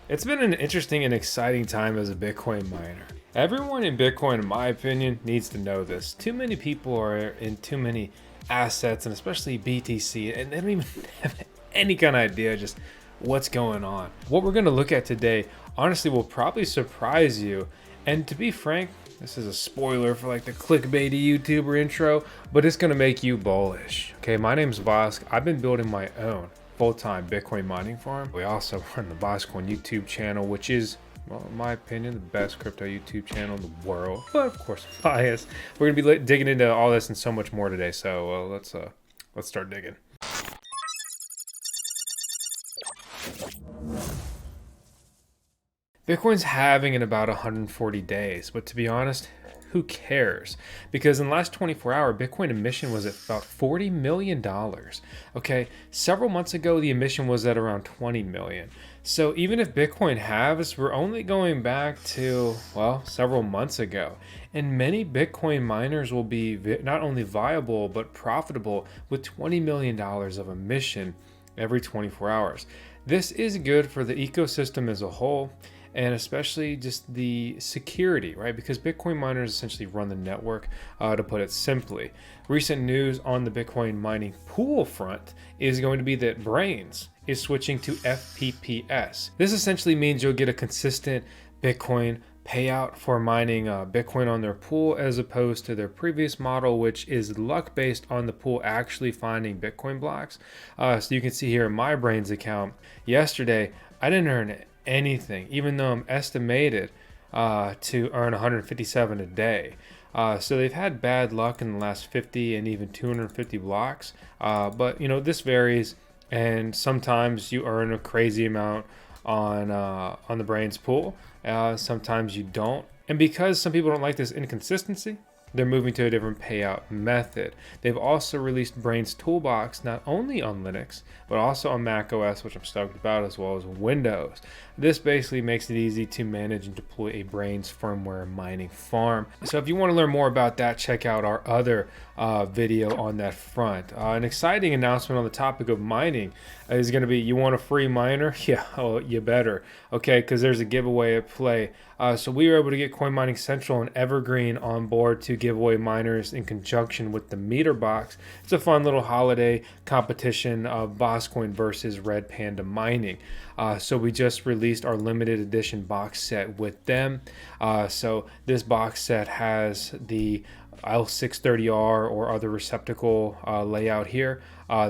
It's been an interesting and exciting time as a Bitcoin miner. Everyone in Bitcoin, in my opinion, needs to know this. Too many people are in too many assets, and especially BTC, and they don't even have any kind of idea just what's going on. What we're going to look at today, honestly, will probably surprise you. And to be frank, this is a spoiler for like the clickbaity YouTuber intro, but it's going to make you bullish. Okay, my name's Vosk. I've been building my own full-time Bitcoin mining farm. We also run the Voskcoin YouTube channel, which is, well, in my opinion, the best crypto YouTube channel in the world. But of course, biased. We're gonna be digging into all this and so much more today. So let's start digging. Bitcoin's halving in about 140 days, but to be honest, who cares? Because in the last 24 hours, Bitcoin emission was at about $40 million. Okay, several months ago, the emission was at around 20 million. So even if Bitcoin halves, we're only going back to, well, several months ago. And many Bitcoin miners will be not only viable, but profitable with $20 million of emission every 24 hours. This is good for the ecosystem as a whole, and especially just the security, right? Because Bitcoin miners essentially run the network, to put it simply. Recent news on the Bitcoin mining pool front is going to be that Braiins is switching to FPPS. This essentially means you'll get a consistent Bitcoin payout for mining Bitcoin on their pool, as opposed to their previous model, which is luck based on the pool actually finding Bitcoin blocks. So you can see here in my Braiins account, yesterday, I didn't earn anything, even though I'm estimated to earn 157 a day. So they've had bad luck in the last 50 and even 250 blocks. But you know, this varies, and sometimes you earn a crazy amount on the Braiins pool. Sometimes you don't. And because some people don't like this inconsistency, they're moving to a different payout method. They've also released Braiins Toolbox not only on Linux, but also on Mac OS, which I'm stoked about, as well as Windows. This basically makes it easy to manage and deploy a Braiins firmware mining farm. So if you want to learn more about that, check out our other video on that front. An exciting announcement on the topic of mining is going to be, you want a free miner? Yeah, oh, you better. Okay, because there's a giveaway at play. So we were able to get Coin Mining Central and Evergreen on board to give away miners in conjunction with the Meter Box. It's a fun little holiday competition of Voskcoin versus Red Panda Mining. So we just released our limited edition box set with them. So this box set has the L630R or other receptacle layout here.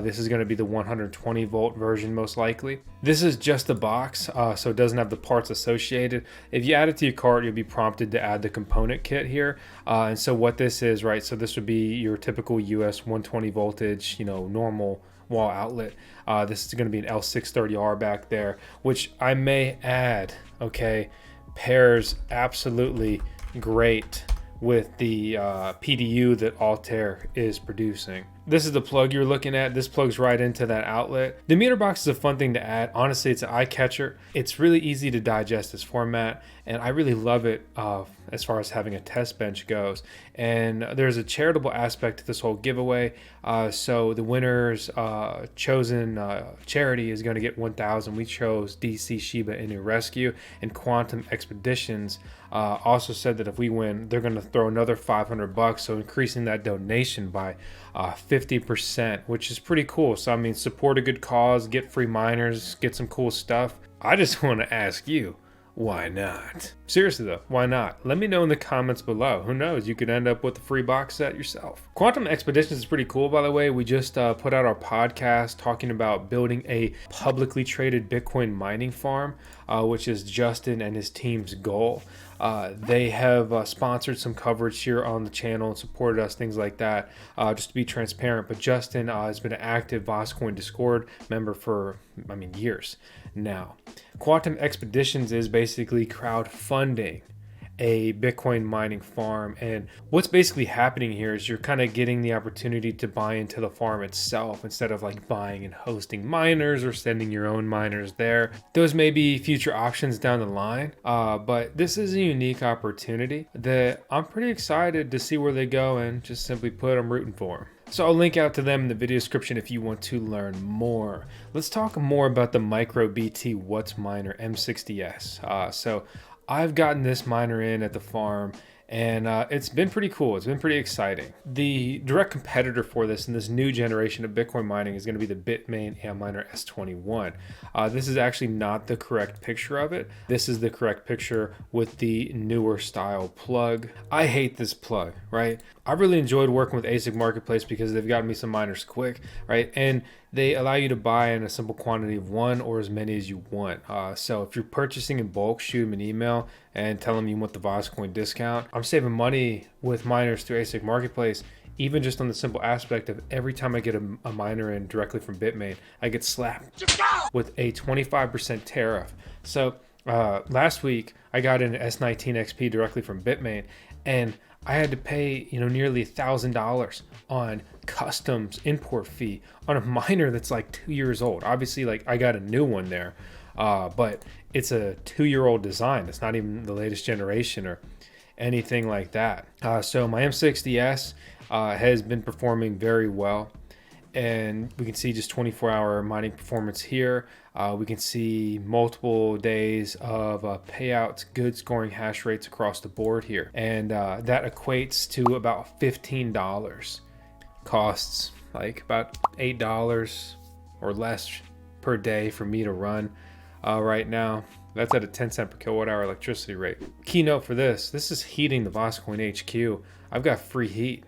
This is going to be the 120 volt version most likely. This is just the box, so it doesn't have the parts associated. If you add it to your cart, you'll be prompted to add the component kit here. And so what this is, right, so this would be your typical US 120 voltage, you know, normal wall outlet. This is going to be an L630R back there, which I may add, okay, pairs absolutely great with the PDU that Altair is producing. This is the plug you're looking at. This plugs right into that outlet. The Meter Box is a fun thing to add. Honestly, it's an eye catcher. It's really easy to digest this format, and I really love it as far as having a test bench goes. And there's a charitable aspect to this whole giveaway. So the winner's chosen charity is going to get 1,000. We chose DC Shiba Inu Rescue, and Quantum Expeditions also said that if we win, they're going to throw another $500, so increasing that donation by 50%, which is pretty cool. So I mean, support a good cause, get free miners, get some cool stuff. I just want to ask you, why not? Seriously though, why not? Let me know in the comments below. Who knows, you could end up with a free box set yourself. Quantum Expeditions is pretty cool, by the way. We just put out our podcast talking about building a publicly traded Bitcoin mining farm, which is Justin and his team's goal. They have sponsored some coverage here on the channel and supported us, things like that, just to be transparent. But Justin has been an active Voskcoin Discord member for, I mean, years now. Quantum Expeditions is basically crowdfunding a Bitcoin mining farm, and what's basically happening here is you're kind of getting the opportunity to buy into the farm itself instead of like buying and hosting miners or sending your own miners there. Those may be future options down the line, but this is a unique opportunity that I'm pretty excited to see where they go, and just simply put, I'm rooting for them. So I'll link out to them in the video description if you want to learn more. Let's talk more about the micro BT whatsminer M60S. So I've gotten this miner in at the farm, and it's been pretty cool. It's been pretty exciting. The direct competitor for this in this new generation of Bitcoin mining is going to be the Bitmain Antminer S21. This is actually not the correct picture of it. This is the correct picture with the newer style plug. I hate this plug, right? I really enjoyed working with ASIC Marketplace because they've gotten me some miners quick, right? And they allow you to buy in a simple quantity of one or as many as you want. So if you're purchasing in bulk, shoot them an email and tell them you want the Voskcoin discount. I'm saving money with miners through ASIC Marketplace, even just on the simple aspect of every time I get a miner in directly from Bitmain, I get slapped with a 25% tariff. So last week I got an S19 XP directly from Bitmain, and I had to pay, nearly $1,000 on customs import fee on a miner that's like 2 years old. Obviously, like, I got a new one there, but it's a 2-year-old design. It's not even the latest generation or anything like that. So my M60S has been performing very well, and we can see just 24-hour mining performance here. We can see multiple days of payouts, good scoring hash rates across the board here, and that equates to about $15. Costs like about $8 or less per day for me to run right now. That's at a 10 cent per kilowatt hour electricity rate. Keynote for this is heating the Voskcoin HQ. I've got free heat,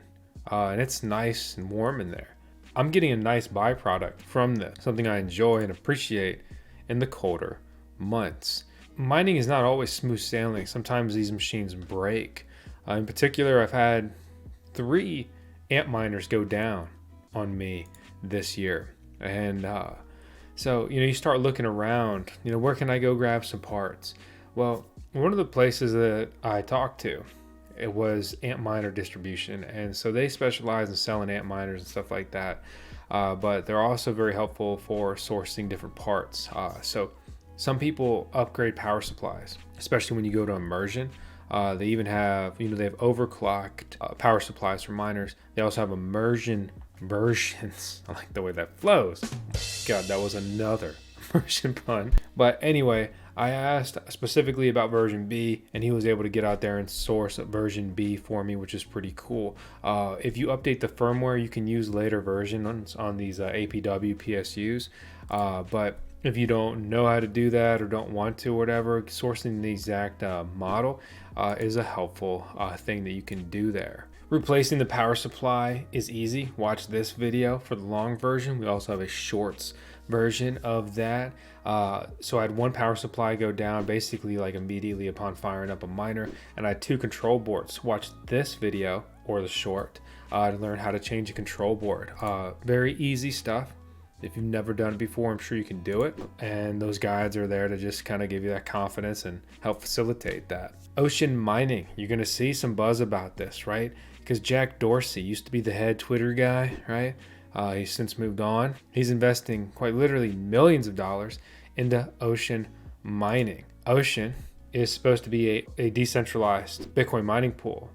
and it's nice and warm in there. I'm getting a nice byproduct from this, something I enjoy and appreciate in the colder months. Mining is not always smooth sailing. Sometimes these machines break. In particular, I've had 3 ant miners go down on me this year. And so, you start looking around, where can I go grab some parts? Well, one of the places that I talked to, it was Antminer distribution, and so they specialize in selling ant miners and stuff like that, but they're also very helpful for sourcing different parts. So some people upgrade power supplies, especially when you go to immersion. They even have, they have overclocked power supplies for miners. They also have immersion versions. I like the way that flows. God, that was another immersion pun. But anyway, I asked specifically about version B, and he was able to get out there and source version B for me, which is pretty cool. If you update the firmware, you can use later versions on these APW PSUs. But if you don't know how to do that or don't want to, whatever, sourcing the exact model is a helpful thing that you can do there. Replacing the power supply is easy. Watch this video for the long version. We also have a shorts version of that. So I had one power supply go down basically like immediately upon firing up a miner, and I had 2 control boards. Watch this video or the short to learn how to change a control board. Very easy stuff. If you've never done it before, I'm sure you can do it. And those guides are there to just kind of give you that confidence and help facilitate that. Ocean mining, you're going to see some buzz about this, right? Because Jack Dorsey used to be the head Twitter guy, right? He's since moved on. He's investing quite literally millions of dollars into Ocean mining. Ocean is supposed to be a decentralized Bitcoin mining pool,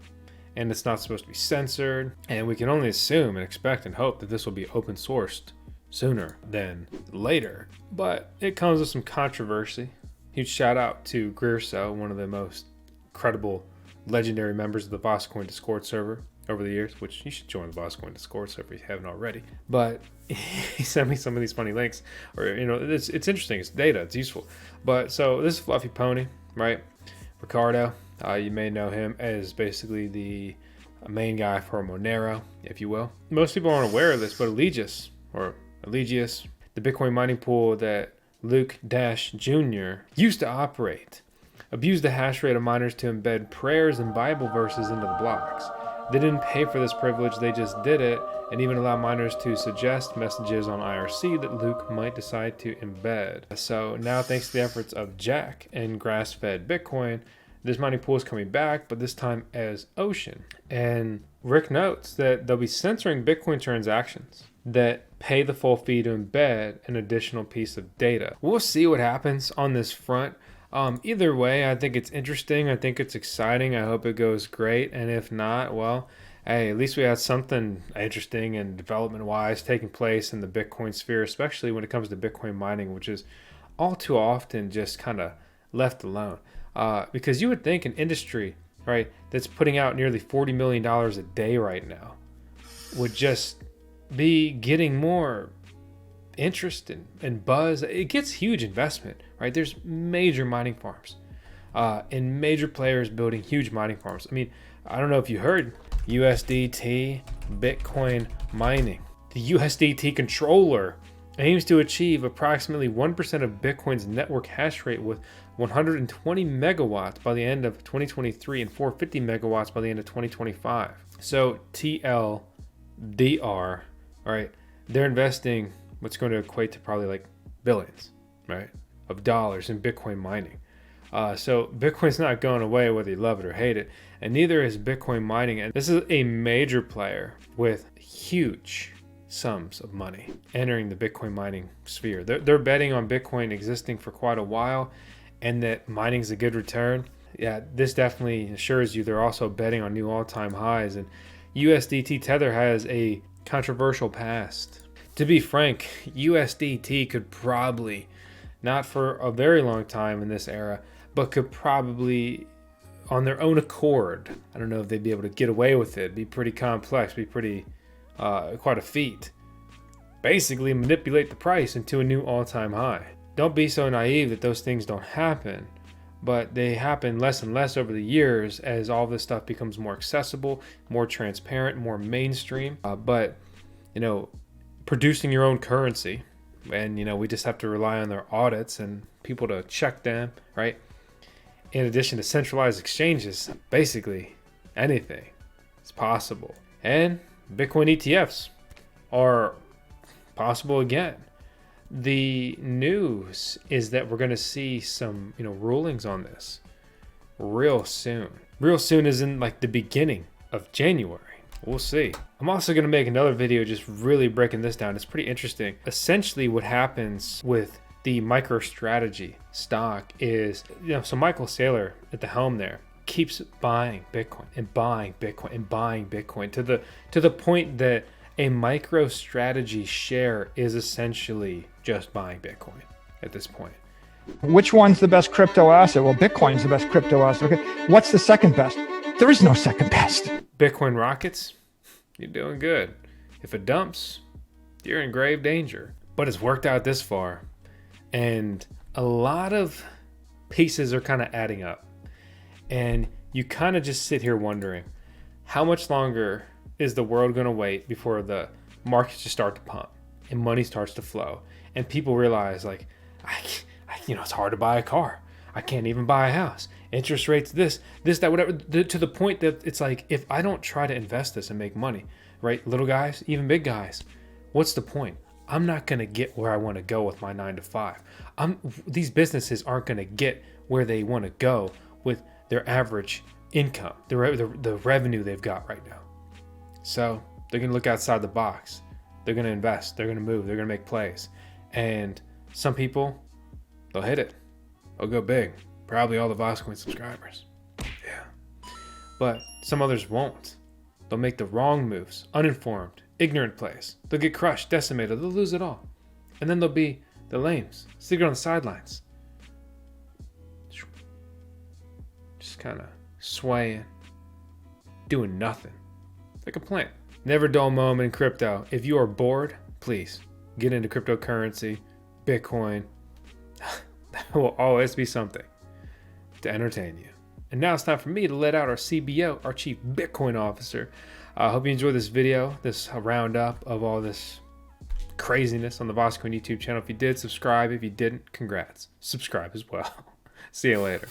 and it's not supposed to be censored. And we can only assume and expect and hope that this will be open sourced sooner than later. But it comes with some controversy. Huge shout out to Grierso, one of the most credible, legendary members of the Voskcoin Discord server over the years, which you should join the Voskcoin Discord server if you haven't already. But he sent me some of these funny links, or it's interesting. It's data. It's useful. But so this is Fluffy Pony, right? Ricardo, you may know him as basically the main guy for Monero, if you will. Most people aren't aware of this, but Eligius, the Bitcoin mining pool that Luke Dash Jr. used to operate, abused the hash rate of miners to embed prayers and Bible verses into the blocks. They didn't pay for this privilege, they just did it, and even allow miners to suggest messages on IRC that Luke might decide to embed. So now, thanks to the efforts of Jack and grass-fed Bitcoin, this mining pool is coming back, but this time as Ocean. And Rick notes that they'll be censoring Bitcoin transactions that pay the full fee to embed an additional piece of data. We'll see what happens on this front. Either way, I think it's interesting. I think it's exciting. I hope it goes great. And if not, well, Hey, at least we had something interesting and development-wise taking place in the Bitcoin sphere, especially when it comes to Bitcoin mining, which is all too often just kind of left alone. Because you would think an industry, right, that's putting out nearly $40 million a day right now would just be getting more interest and buzz. It gets huge investment, right? There's major mining farms and major players building huge mining farms. I mean, I don't know if you heard USDT Bitcoin mining. The USDT controller aims to achieve approximately 1% of Bitcoin's network hash rate with 120 megawatts by the end of 2023 and 450 megawatts by the end of 2025. So TLDR, right? They're investing what's going to equate to probably like billions, right, of dollars in Bitcoin mining. So Bitcoin's not going away whether you love it or hate it, and neither is Bitcoin mining. And this is a major player with huge sums of money entering the Bitcoin mining sphere. They're betting on Bitcoin existing for quite a while and that mining is a good return. Yeah, this definitely assures you they're also betting on new all-time highs. And USDT Tether has a controversial past. To be frank, USDT could probably, not for a very long time in this era, but could probably, on their own accord, I don't know if they'd be able to get away with it, be pretty complex, be pretty, quite a feat. Basically manipulate the price into a new all-time high. Don't be so naive that those things don't happen, but they happen less and less over the years as all this stuff becomes more accessible, more transparent, more mainstream. But, you know, producing your own currency, and, you know, we just have to rely on their audits and people to check them, right? In addition to centralized exchanges, basically anything is possible. And Bitcoin ETFs are possible again. The news is that we're going to see some, you know, rulings on this real soon. Real soon is in like the beginning of January. We'll see. I'm also going to make another video just really breaking this down. It's pretty interesting. Essentially what happens with the MicroStrategy stock is, you know, so Michael Saylor at the helm there keeps buying Bitcoin and buying Bitcoin and buying Bitcoin to the point that a MicroStrategy share is essentially just buying Bitcoin at this point. Which one's the best crypto asset? Well, Bitcoin's the best crypto asset. Okay, what's the second best? There is no second best. Bitcoin rockets, you're doing good. If it dumps, you're in grave danger. But it's worked out this far, and a lot of pieces are kind of adding up. And you kind of just sit here wondering, how much longer is the world going to wait before the markets just start to pump and money starts to flow and people realize, like, you know, it's hard to buy a car. I can't even buy a house. Interest rates, this, that, whatever, to the point that it's like, if I don't try to invest this and make money, right? Little guys, even big guys, what's the point? I'm not going to get where I want to go with my 9 to 5. These businesses aren't going to get where they want to go with their average income, the revenue they've got right now. So they're going to look outside the box. They're going to invest. They're going to move. They're going to make plays. And some people, they'll hit it. They'll go big. Probably all the Voskcoin subscribers. Yeah. But some others won't. They'll make the wrong moves, uninformed, ignorant plays. They'll get crushed, decimated. They'll lose it all. And then there'll be the lames, sitting on the sidelines, just kind of swaying, doing nothing. Like a plant. Never dull moment in crypto. If you are bored, please get into cryptocurrency, Bitcoin. There will always be something to entertain you. And now it's time for me to let out our CBO, our Chief Bitcoin Officer. I hope you enjoyed this video, this roundup of all this craziness on the Voskcoin YouTube channel. If you did, subscribe. If you didn't, congrats. Subscribe as well. See you later.